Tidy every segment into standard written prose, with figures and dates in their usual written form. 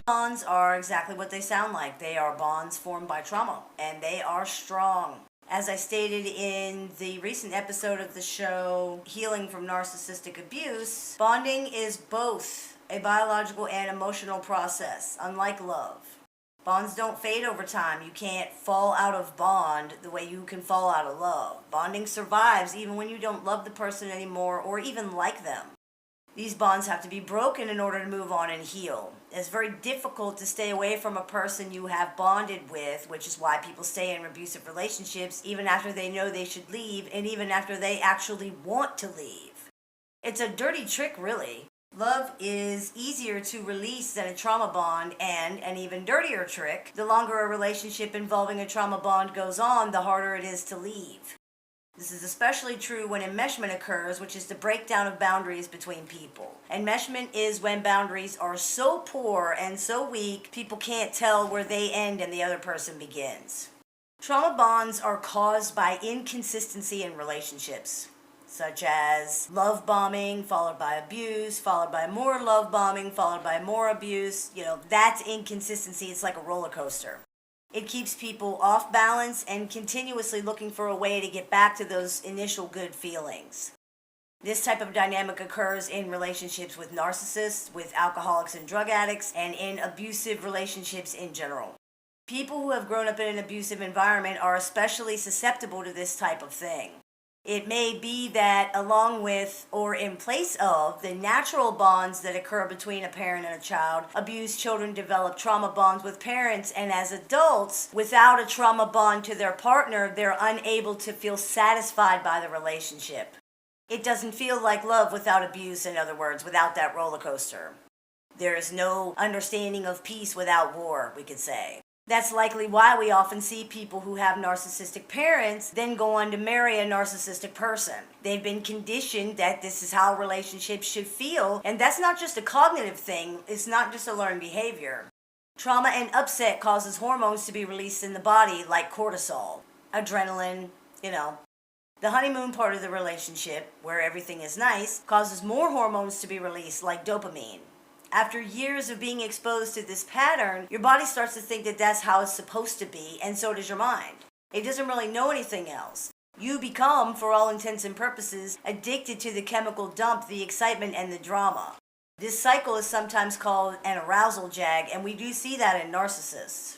Bonds are exactly what they sound like. They are bonds formed by trauma, and they are strong. As I stated in the recent episode of the show, Healing from Narcissistic Abuse, bonding is both a biological and emotional process, unlike love. Bonds don't fade over time. You can't fall out of bond the way you can fall out of love. Bonding survives even when you don't love the person anymore or even like them. These bonds have to be broken in order to move on and heal. It's very difficult to stay away from a person you have bonded with, which is why people stay in abusive relationships even after they know they should leave and even after they actually want to leave. It's a dirty trick, really. Love is easier to release than a trauma bond, and an even dirtier trick, the longer a relationship involving a trauma bond goes on, the harder it is to leave. This is especially true when enmeshment occurs, which is the breakdown of boundaries between people. Enmeshment is when boundaries are so poor and so weak, people can't tell where they end and the other person begins. Trauma bonds are caused by inconsistency in relationships, such as love bombing, followed by abuse, followed by more love bombing, followed by more abuse. That's inconsistency. It's like a roller coaster. It keeps people off balance and continuously looking for a way to get back to those initial good feelings. This type of dynamic occurs in relationships with narcissists, with alcoholics and drug addicts, and in abusive relationships in general. People who have grown up in an abusive environment are especially susceptible to this type of thing. It may be that along with or in place of the natural bonds that occur between a parent and a child, abused children develop trauma bonds with parents, and as adults, without a trauma bond to their partner, they're unable to feel satisfied by the relationship. It doesn't feel like love without abuse, in other words, without that roller coaster. There is no understanding of peace without war, we could say. That's likely why we often see people who have narcissistic parents then go on to marry a narcissistic person. They've been conditioned that this is how relationships should feel, and that's not just a cognitive thing, it's not just a learned behavior. Trauma and upset causes hormones to be released in the body like cortisol, adrenaline, The honeymoon part of the relationship, where everything is nice, causes more hormones to be released like dopamine. After years of being exposed to this pattern, your body starts to think that that's how it's supposed to be, and so does your mind. It doesn't really know anything else. You become, for all intents and purposes, addicted to the chemical dump, the excitement, and the drama. This cycle is sometimes called an arousal jag, and we do see that in narcissists.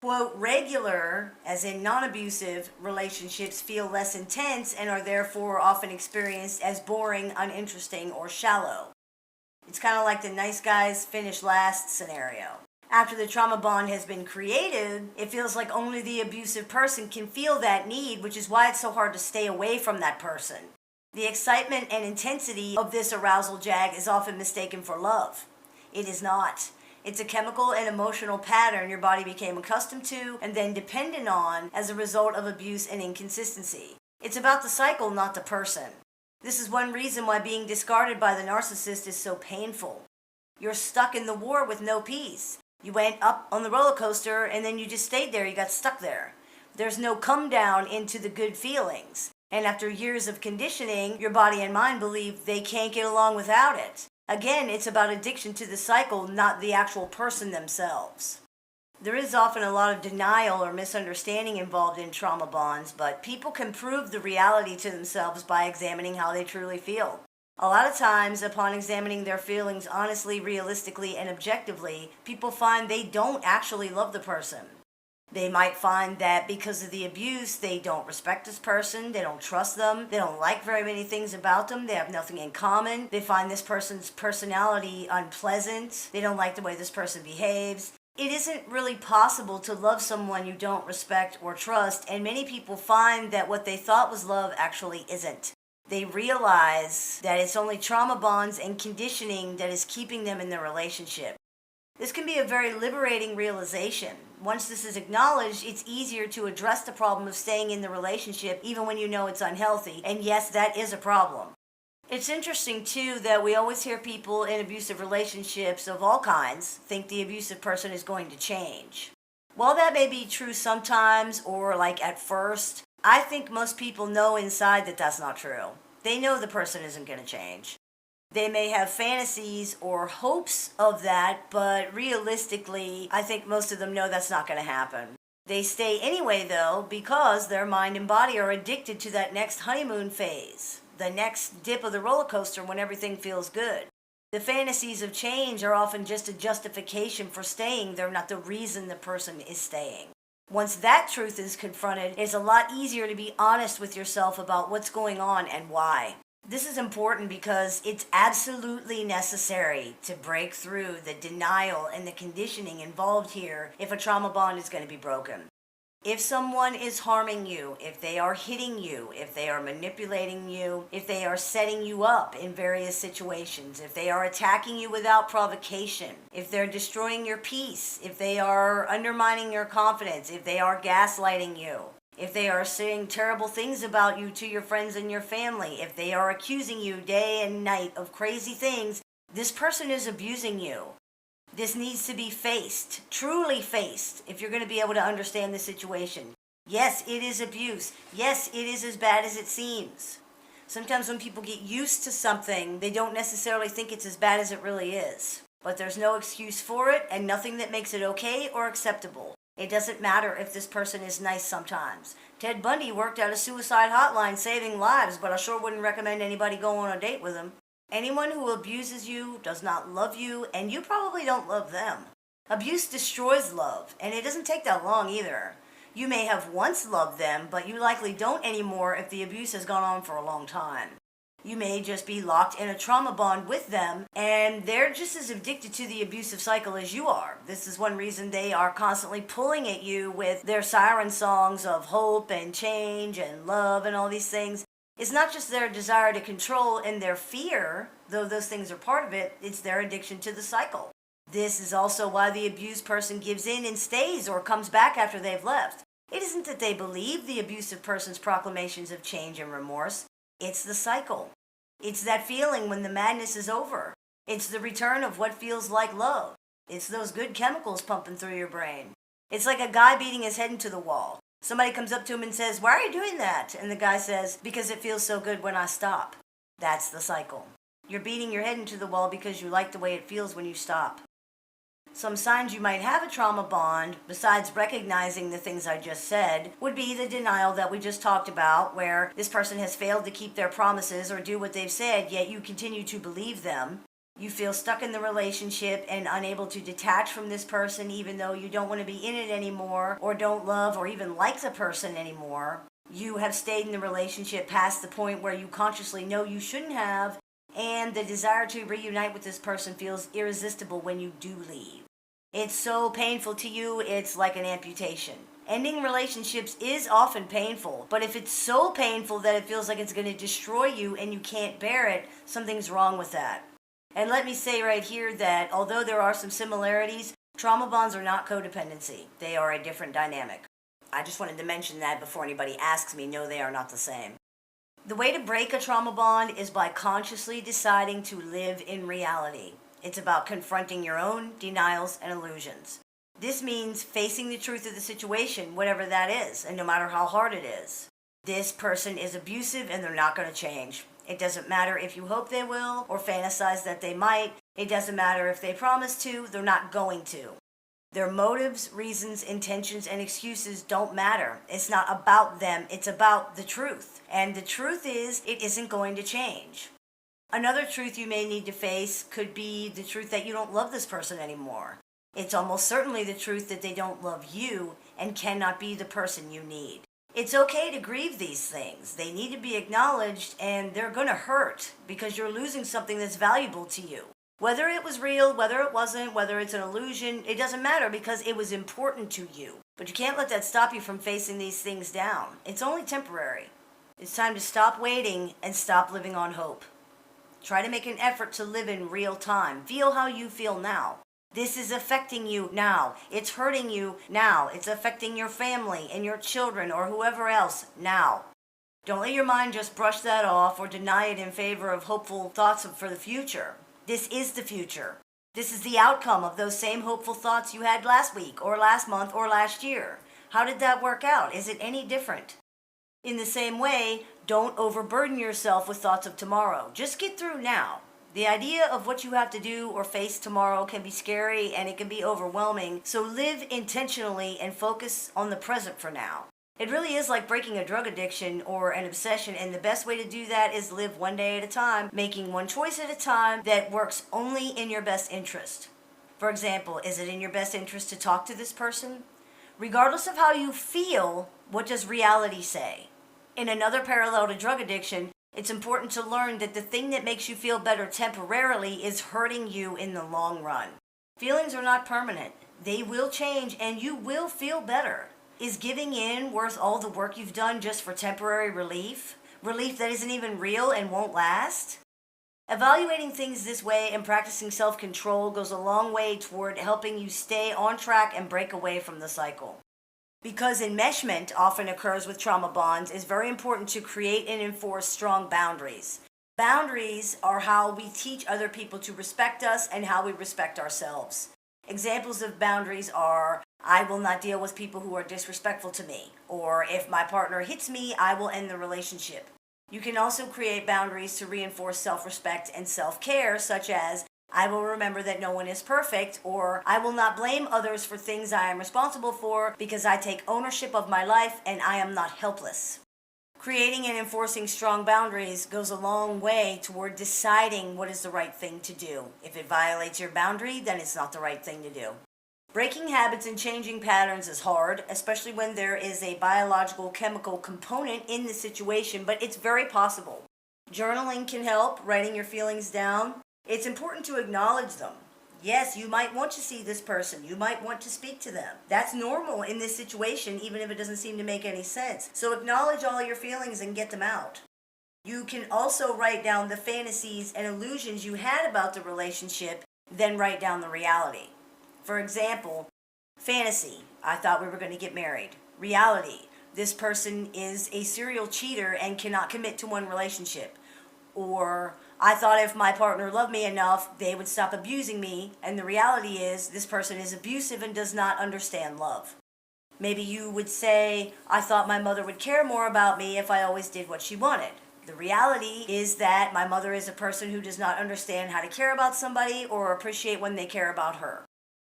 Quote, regular, as in non-abusive, relationships feel less intense and are therefore often experienced as boring, uninteresting, or shallow. It's kind of like the nice guys finish last scenario. After the trauma bond has been created, it feels like only the abusive person can feel that need, which is why it's so hard to stay away from that person. The excitement and intensity of this arousal jag is often mistaken for love. It is not. It's a chemical and emotional pattern your body became accustomed to and then dependent on as a result of abuse and inconsistency. It's about the cycle, not the person. This is one reason why being discarded by the narcissist is so painful. You're stuck in the war with no peace. You went up on the roller coaster and then you just stayed there. You got stuck there. There's no come down into the good feelings. And after years of conditioning, your body and mind believe they can't get along without it. Again, it's about addiction to the cycle, not the actual person themselves. There is often a lot of denial or misunderstanding involved in trauma bonds, but people can prove the reality to themselves by examining how they truly feel. A lot of times, upon examining their feelings honestly, realistically, and objectively, people find they don't actually love the person. They might find that because of the abuse, they don't respect this person, they don't trust them, they don't like very many things about them, they have nothing in common, they find this person's personality unpleasant, they don't like the way this person behaves. It isn't really possible to love someone you don't respect or trust, and many people find that what they thought was love actually isn't. They realize that it's only trauma bonds and conditioning that is keeping them in the relationship. This can be a very liberating realization. Once this is acknowledged, it's easier to address the problem of staying in the relationship even when you know it's unhealthy, and yes, that is a problem. It's interesting, too, that we always hear people in abusive relationships of all kinds think the abusive person is going to change. While that may be true sometimes, or like at first, I think most people know inside that that's not true. They know the person isn't going to change. They may have fantasies or hopes of that, but realistically, I think most of them know that's not going to happen. They stay anyway, though, because their mind and body are addicted to that next honeymoon phase, the next dip of the roller coaster when everything feels good. The fantasies of change are often just a justification for staying. They're not the reason the person is staying. Once that truth is confronted, it's a lot easier to be honest with yourself about what's going on and why. This is important because it's absolutely necessary to break through the denial and the conditioning involved here if a trauma bond is going to be broken. If someone is harming you, if they are hitting you, if they are manipulating you, if they are setting you up in various situations, if they are attacking you without provocation, if they're destroying your peace, if they are undermining your confidence, if they are gaslighting you, if they are saying terrible things about you to your friends and your family, if they are accusing you day and night of crazy things, this person is abusing you. This needs to be faced, truly faced, if you're going to be able to understand the situation. Yes, it is abuse. Yes, it is as bad as it seems. Sometimes when people get used to something, they don't necessarily think it's as bad as it really is. But there's no excuse for it and nothing that makes it okay or acceptable. It doesn't matter if this person is nice sometimes. Ted Bundy worked out a suicide hotline saving lives, but I sure wouldn't recommend anybody go on a date with him. Anyone who abuses you does not love you, and you probably don't love them. Abuse destroys love, and it doesn't take that long either. You may have once loved them, but you likely don't anymore if the abuse has gone on for a long time. You may just be locked in a trauma bond with them, and they're just as addicted to the abusive cycle as you are. This is one reason they are constantly pulling at you with their siren songs of hope and change and love and all these things. It's not just their desire to control and their fear, though those things are part of it, it's their addiction to the cycle. This is also why the abused person gives in and stays or comes back after they've left. It isn't that they believe the abusive person's proclamations of change and remorse. It's the cycle. It's that feeling when the madness is over. It's the return of what feels like love. It's those good chemicals pumping through your brain. It's like a guy beating his head into the wall. Somebody comes up to him and says, "Why are you doing that?" And the guy says, "Because it feels so good when I stop." That's the cycle. You're beating your head into the wall because you like the way it feels when you stop. Some signs you might have a trauma bond, besides recognizing the things I just said, would be the denial that we just talked about, where this person has failed to keep their promises or do what they've said, yet you continue to believe them. You feel stuck in the relationship and unable to detach from this person even though you don't want to be in it anymore or don't love or even like the person anymore. You have stayed in the relationship past the point where you consciously know you shouldn't have, and the desire to reunite with this person feels irresistible when you do leave. It's so painful to you, it's like an amputation. Ending relationships is often painful, but if it's so painful that it feels like it's going to destroy you and you can't bear it, something's wrong with that. And let me say right here that although there are some similarities, trauma bonds are not codependency. They are a different dynamic. I just wanted to mention that before anybody asks me. No, they are not the same. The way to break a trauma bond is by consciously deciding to live in reality. It's about confronting your own denials and illusions. This means facing the truth of the situation, whatever that is, and no matter how hard it is. This person is abusive and they're not going to change. It doesn't matter if you hope they will or fantasize that they might. It doesn't matter if they promise to, they're not going to. Their motives, reasons, intentions, and excuses don't matter. It's not about them, it's about the truth. And the truth is, it isn't going to change. Another truth you may need to face could be the truth that you don't love this person anymore. It's almost certainly the truth that they don't love you and cannot be the person you need. It's okay to grieve these things. They need to be acknowledged, and they're going to hurt because you're losing something that's valuable to you. Whether it was real, whether it wasn't, whether it's an illusion, it doesn't matter because it was important to you. But you can't let that stop you from facing these things down. It's only temporary. It's time to stop waiting and stop living on hope. Try to make an effort to live in real time. Feel how you feel now. This is affecting you now. It's hurting you now. It's affecting your family and your children or whoever else now. Don't let your mind just brush that off or deny it in favor of hopeful thoughts for the future. This is the future. This is the outcome of those same hopeful thoughts you had last week or last month or last year. How did that work out? Is it any different? In the same way, don't overburden yourself with thoughts of tomorrow. Just get through now. The idea of what you have to do or face tomorrow can be scary and it can be overwhelming, so live intentionally and focus on the present for now. It really is like breaking a drug addiction or an obsession, and the best way to do that is live one day at a time, making one choice at a time that works only in your best interest. For example, is it in your best interest to talk to this person? Regardless of how you feel, what does reality say? In another parallel to drug addiction, it's important to learn that the thing that makes you feel better temporarily is hurting you in the long run. Feelings are not permanent. They will change and you will feel better. Is giving in worth all the work you've done just for temporary relief? Relief that isn't even real and won't last? Evaluating things this way and practicing self-control goes a long way toward helping you stay on track and break away from the cycle. Because enmeshment often occurs with trauma bonds, it's very important to create and enforce strong boundaries. Boundaries are how we teach other people to respect us and how we respect ourselves. Examples of boundaries are, I will not deal with people who are disrespectful to me, or if my partner hits me, I will end the relationship. You can also create boundaries to reinforce self-respect and self-care, such as, I will remember that no one is perfect, or I will not blame others for things I am responsible for because I take ownership of my life and I am not helpless. Creating and enforcing strong boundaries goes a long way toward deciding what is the right thing to do. If it violates your boundary, then it's not the right thing to do. Breaking habits and changing patterns is hard, especially when there is a biological chemical component in the situation, but it's very possible. Journaling can help, writing your feelings down. It's important to acknowledge them. Yes, you might want to see this person. You might want to speak to them. That's normal in this situation, even if it doesn't seem to make any sense. So acknowledge all your feelings and get them out. You can also write down the fantasies and illusions you had about the relationship, then write down the reality. For example, fantasy, I thought we were going to get married. Reality, this person is a serial cheater and cannot commit to one relationship. Or, I thought if my partner loved me enough, they would stop abusing me, and the reality is this person is abusive and does not understand love. Maybe you would say, I thought my mother would care more about me if I always did what she wanted. The reality is that my mother is a person who does not understand how to care about somebody or appreciate when they care about her.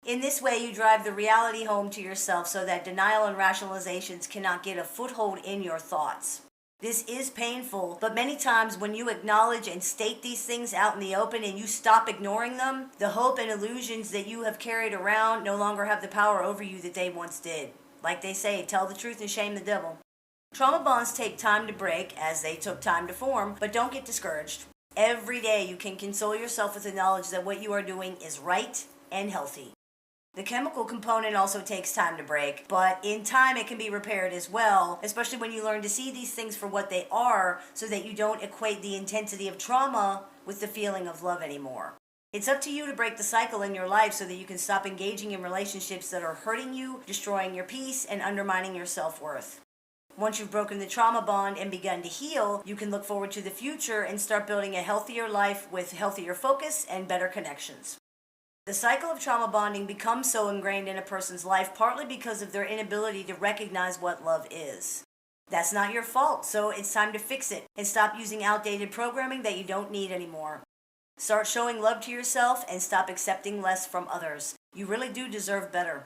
In this way, you drive the reality home to yourself so that denial and rationalizations cannot get a foothold in your thoughts. This is painful, but many times when you acknowledge and state these things out in the open and you stop ignoring them, the hope and illusions that you have carried around no longer have the power over you that they once did. Like they say, tell the truth and shame the devil. Trauma bonds take time to break, as they took time to form, but don't get discouraged. Every day you can console yourself with the knowledge that what you are doing is right and healthy. The chemical component also takes time to break, but in time it can be repaired as well, especially when you learn to see these things for what they are so that you don't equate the intensity of trauma with the feeling of love anymore. It's up to you to break the cycle in your life so that you can stop engaging in relationships that are hurting you, destroying your peace, and undermining your self-worth. Once you've broken the trauma bond and begun to heal, you can look forward to the future and start building a healthier life with healthier focus and better connections. The cycle of trauma bonding becomes so ingrained in a person's life partly because of their inability to recognize what love is. That's not your fault, so it's time to fix it and stop using outdated programming that you don't need anymore. Start showing love to yourself and stop accepting less from others. You really do deserve better.